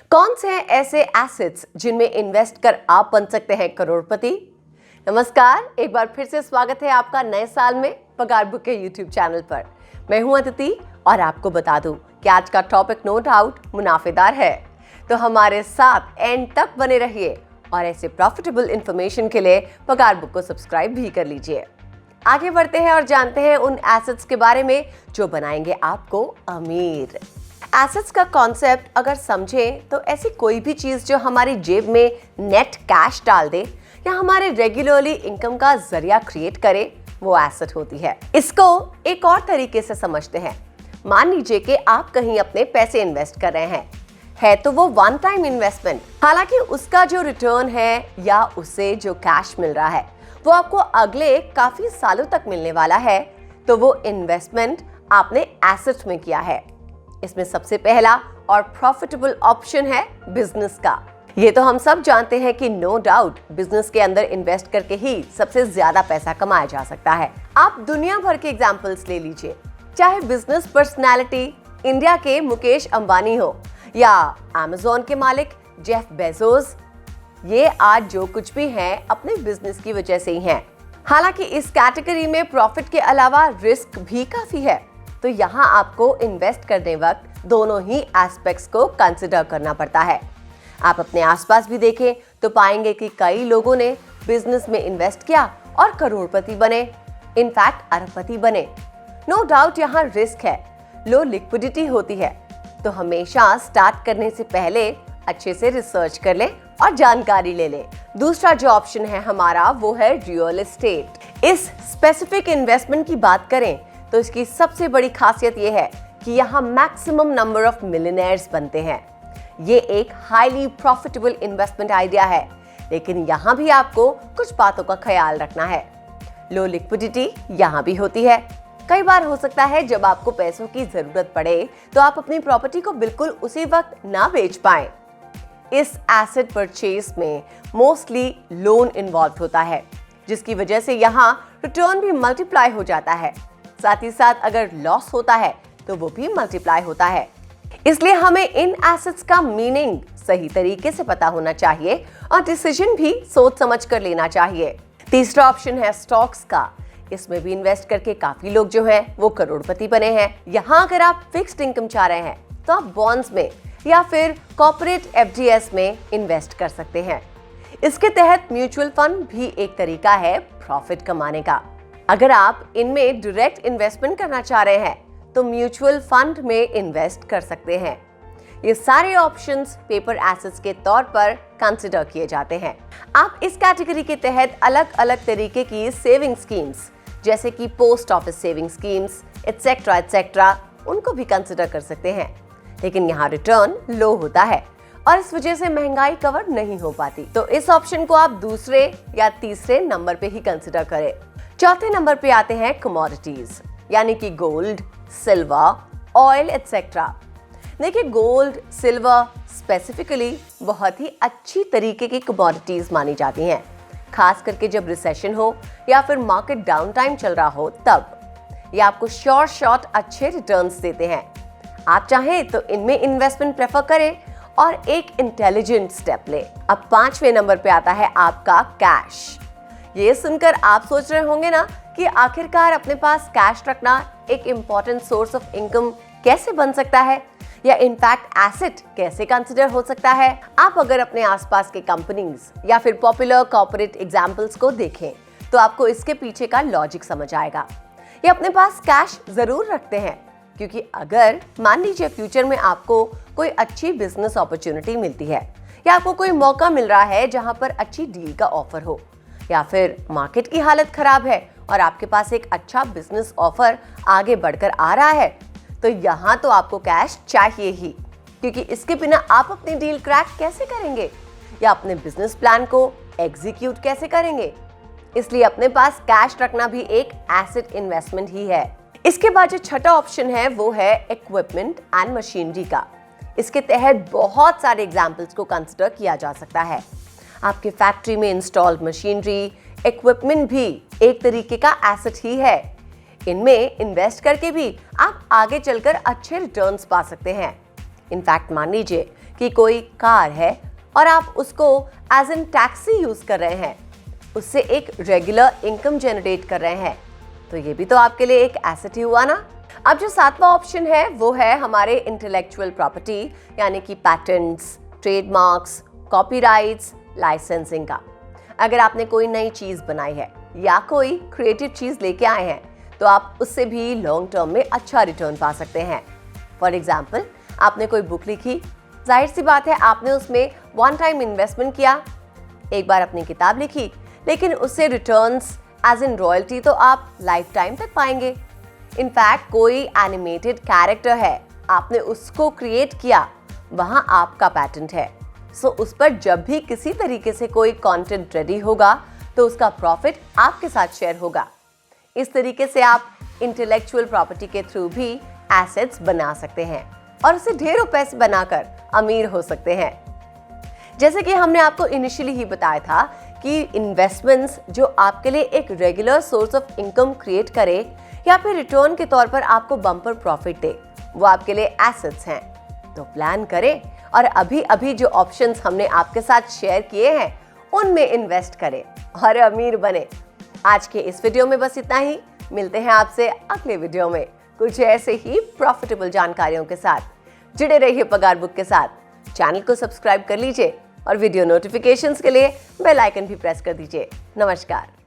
कौन से हैं ऐसे एसेट्स जिनमें इन्वेस्ट कर आप बन सकते हैं करोड़पति? नमस्कार, एक बार फिर से स्वागत है आपका नए साल में पगार बुक के यूट्यूब चैनल पर। मैं हूं अदिति और आपको बता दूं कि आज का टॉपिक नो डाउट मुनाफेदार है, तो हमारे साथ एंड तक बने रहिए और ऐसे प्रॉफिटेबल इंफॉर्मेशन के लिए पगार बुक को सब्सक्राइब भी कर लीजिए। आगे बढ़ते हैं और जानते हैं उन एसेट्स के बारे में जो बनाएंगे आपको अमीर। एसेट्स का कॉन्सेप्ट अगर समझें तो ऐसी कोई भी चीज जो हमारी जेब में नेट कैश डाल दे या हमारे रेगुलरली इनकम का जरिया क्रिएट करे, वो एसेट होती है। इसको एक और तरीके से समझते हैं। मान लीजिए कि आप कहीं अपने पैसे इन्वेस्ट कर रहे हैं, तो वो वन टाइम इन्वेस्टमेंट, हालांकि उसका जो रिटर्न है या उससे जो कैश मिल रहा है वो आपको अगले काफी सालों तक मिलने वाला है, तो वो इन्वेस्टमेंट आपने एसेट में किया है। इसमें सबसे पहला और प्रॉफिटेबल ऑप्शन है बिजनेस का। ये तो हम सब जानते हैं कि नो डाउट बिजनेस के अंदर इन्वेस्ट करके ही सबसे ज्यादा पैसा कमाया जा सकता है। आप दुनिया भर के एग्जांपल्स ले लीजिए, चाहे बिजनेस पर्सनालिटी इंडिया के मुकेश अंबानी हो या अमेज़न के मालिक जेफ बेजोस, ये आज जो कुछ भी हैं अपने बिजनेस की वजह से ही हैं। हालांकि इस कैटेगरी में प्रॉफिट के अलावा रिस्क भी काफी है, तो यहाँ आपको इन्वेस्ट करने वक्त दोनों ही एस्पेक्ट्स को कंसिडर करना पड़ता है। आप अपने आसपास भी देखें तो पाएंगे कि कई लोगों ने बिजनेस में इन्वेस्ट किया और करोड़पति बने, इनफैक्ट अरबपति बने। नो डाउट यहाँ रिस्क है, लो लिक्विडिटी होती है, तो हमेशा स्टार्ट करने से पहले अच्छे से रिसर्च कर ले और जानकारी ले ले। दूसरा जो ऑप्शन है हमारा वो है रियल एस्टेट। इस स्पेसिफिक इन्वेस्टमेंट की बात करें तो इसकी सबसे बड़ी खासियत ये है कि यहाँ मैक्सिमम नंबर ऑफ मिलियनेयर्स बनते हैं। ये एक हाईली प्रॉफिटेबल इन्वेस्टमेंट आइडिया है, लेकिन यहाँ भी आपको कुछ बातों का ख्याल रखना है। लो लिक्विडिटी यहाँ भी होती है। कई बार हो सकता है जब आपको पैसों की जरूरत पड़े तो आप अपनी प्रॉपर्टी को बिल्कुल उसी वक्त ना बेच पाएं। इस एसेट परचेज में मोस्टली लोन इन्वॉल्व होता है, जिसकी वजह से यहाँ रिटर्न भी मल्टीप्लाई हो जाता है। साथ ही साथ अगर लॉस होता है तो वो भी मल्टीप्लाई होता है। इसलिए हमें इन एसेट्स का मीनिंग सही तरीके से पता होना चाहिए और डिसीजन भी सोच समझ कर लेना चाहिए। तीसरा ऑप्शन है स्टॉक्स का। इसमें भी इन्वेस्ट करके काफी लोग जो हैं वो करोड़पति बने हैं। यहाँ अगर आप फिक्स्ड इनकम चाह रहे हैं तो आप बॉन्ड्स में या फिर कॉर्पोरेट एफडीएस में इन्वेस्ट कर सकते हैं। इसके तहत म्यूचुअल फंड भी एक तरीका है प्रॉफिट कमाने का। अगर आप इनमें डायरेक्ट इन्वेस्टमेंट करना चाह रहे हैं तो म्यूचुअल फंड में इन्वेस्ट कर सकते हैं। ये सारे ऑप्शंस पेपर एसेट्स के तौर पर कंसिडर किए जाते हैं। आप इस कैटेगरी के तहत अलग अलग तरीके की सेविंग स्कीम्स जैसे कि post office saving schemes etcetera उनको भी कंसिडर कर सकते हैं, लेकिन यहाँ रिटर्न लो होता है और इस वजह से महंगाई कवर नहीं हो पाती, तो इस ऑप्शन को आप दूसरे या तीसरे नंबर पे ही कंसिडर करें। चौथे नंबर पे आते हैं कमोडिटीज, यानी कि गोल्ड, सिल्वर, ऑयल एटसेट्रा। देखिए, गोल्ड, सिल्वर स्पेसिफिकली बहुत ही अच्छी तरीके की कमोडिटीज मानी जाती हैं, खास करके जब रिसेशन हो या फिर मार्केट डाउन टाइम चल रहा हो तब। ये आपको श्योर शॉट अच्छे रिटर्न्स देते हैं। आप चाहें तो इनमें इन्वेस्टमेंट प्रेफर करें और एक इंटेलिजेंट स्टेप ले। अब पांचवें नंबर पे आता है आपका कैश। ये सुनकर आप सोच रहे होंगे ना कि आखिरकार अपने पास कैश रखना एक इम्पॉर्टेंट सोर्स ऑफ इनकम कैसे बन सकता है या इनफैक्ट एसेट कैसे कंसिडर हो सकता है। आप अगर अपने आसपास के कंपनीज या फिर पॉपुलर कॉर्पोरेट एग्जांपल्स को देखें तो आपको इसके पीछे का लॉजिक समझ आएगा। ये अपने पास कैश जरूर रखते हैं क्योंकि अगर मान लीजिए फ्यूचर में आपको कोई अच्छी बिजनेस अपॉर्चुनिटी मिलती है या आपको कोई मौका मिल रहा है जहां पर अच्छी डील का ऑफर हो, या फिर मार्केट की हालत खराब है और आपके पास एक अच्छा बिजनेस ऑफर आगे बढ़कर आ रहा है, तो यहाँ तो आपको कैश चाहिए ही, क्योंकि इसके बिना आप अपनी डील क्रैक कैसे करेंगे या अपने बिजनेस प्लान को एग्जीक्यूट कैसे करेंगे। इसलिए अपने पास कैश रखना भी एक एसेट इन्वेस्टमेंट ही है। इसके बाद जो छठा ऑप्शन है वो है इक्विपमेंट एंड मशीनरी का। इसके तहत बहुत सारे एग्जाम्पल्स को कंसिडर किया जा सकता है। आपके फैक्ट्री में इंस्टॉल्ड मशीनरी, इक्विपमेंट भी एक तरीके का एसेट ही है। इनमें इन्वेस्ट करके भी आप आगे चलकर अच्छे रिटर्न्स पा सकते हैं। इनफैक्ट मान लीजिए कि कोई कार है और आप उसको एज एन टैक्सी यूज कर रहे हैं, उससे एक रेगुलर इनकम जनरेट कर रहे हैं, तो ये भी तो आपके लिए एक एसेट ही हुआ ना। अब जो सातवां ऑप्शन है वो है हमारे इंटेलेक्चुअल प्रॉपर्टी, यानी कि पैटेंट्स, ट्रेडमार्क्स, कॉपीराइट्स, लाइसेंसिंग का। अगर आपने कोई नई चीज बनाई है या कोई क्रिएटिव चीज लेके आए हैं तो आप उससे भी लॉन्ग टर्म में अच्छा रिटर्न पा सकते हैं। फॉर एग्जाम्पल, आपने कोई बुक लिखी, जाहिर सी बात है आपने उसमें वन टाइम इन्वेस्टमेंट किया, एक बार अपनी किताब लिखी, लेकिन उससे रिटर्न्स एज इन रॉयल्टी तो आप लाइफ टाइम तक पाएंगे। इनफैक्ट कोई एनिमेटेड कैरेक्टर है, आपने उसको क्रिएट किया, वहां आपका पैटेंट है, सो उस पर जब भी किसी तरीके से कोई कंटेंट रेडी होगा तो उसका प्रॉफिट आपके साथ शेयर होगा। इस तरीके से आप इंटेलेक्चुअल प्रॉपर्टी के थ्रू भी एसेट्स बना सकते हैं और उससे ढेरों पैसे बनाकर अमीर हो सकते हैं। जैसे कि हमने आपको इनिशियली ही बताया था कि इन्वेस्टमेंट्स जो आपके लिए एक regular source of income create करे या फिर रिटर्न के तौर पर आपको बम्पर प्रॉफिट दे, वो आपके लिए एसेट्स हैं। तो प्लान करें और अभी अभी जो ऑप्शंस हमने आपके साथ शेयर किए हैं उनमें इन्वेस्ट करें और अमीर बने। आज के इस वीडियो में बस इतना ही। मिलते हैं आपसे अगले वीडियो में कुछ ऐसे ही प्रॉफिटेबल जानकारियों के साथ। जुड़े रहिए पगार बुक के साथ। चैनल को सब्सक्राइब कर लीजिए और वीडियो नोटिफिकेशंस के लिए बेल आइकन भी प्रेस कर दीजिए। नमस्कार।